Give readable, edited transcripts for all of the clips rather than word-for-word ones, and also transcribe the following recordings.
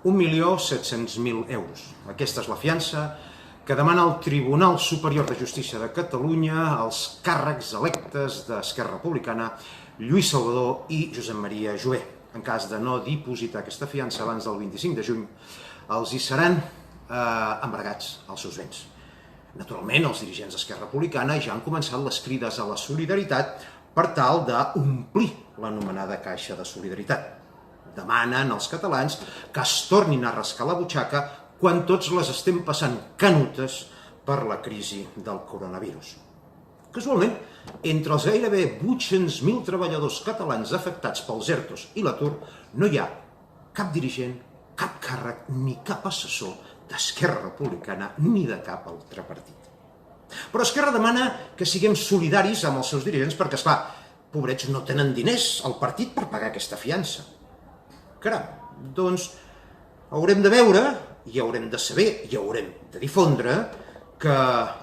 1.700.000 euros. Aquesta és la fiança que demana el Tribunal Superior de Justícia de Catalunya als càrrecs electes d'Esquerra Republicana Lluís Salvador i Josep Maria Jové. En cas de no dipositar aquesta fiança abans del 25 de juny, els hi seran embargats els seus béns. Naturalment, els dirigents d'Esquerra Republicana ja han començat les crides a la solidaritat per tal d'omplir l'anomenada caixa de solidaritat. Demanen als catalans que es tornin a rascar la butxaca quan tots les estem passant canutes per la crisi del coronavirus. Casualment, entre els gairebé 800.000 treballadors catalans afectats pels ERTOs i l'atur, no hi ha cap dirigent, cap càrrec ni cap assessor d'Esquerra Republicana ni de cap altre partit. Però Esquerra demana que siguem solidaris amb els seus dirigents perquè, esclar, pobrets no tenen diners al partit per pagar aquesta fiança. Caram, doncs haurem de veure, i haurem de saber, i haurem de difondre que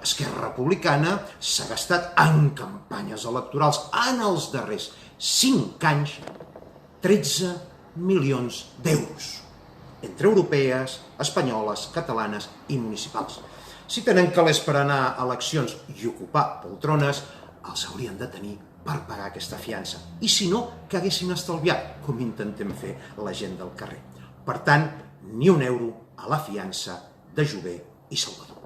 Esquerra Republicana s'ha gastat en campanyes electorals en els darrers 5 anys 13 milions d'euros, entre europees, espanyoles, catalanes i municipals. Si tenen calés per anar a eleccions i ocupar poltrones, els haurien de tenir per pagar aquesta fiança. I si no, que haguessin estalviat, com intentem fer la gent del carrer. Per tant, ni un euro a la fiança de Jové i Salvador.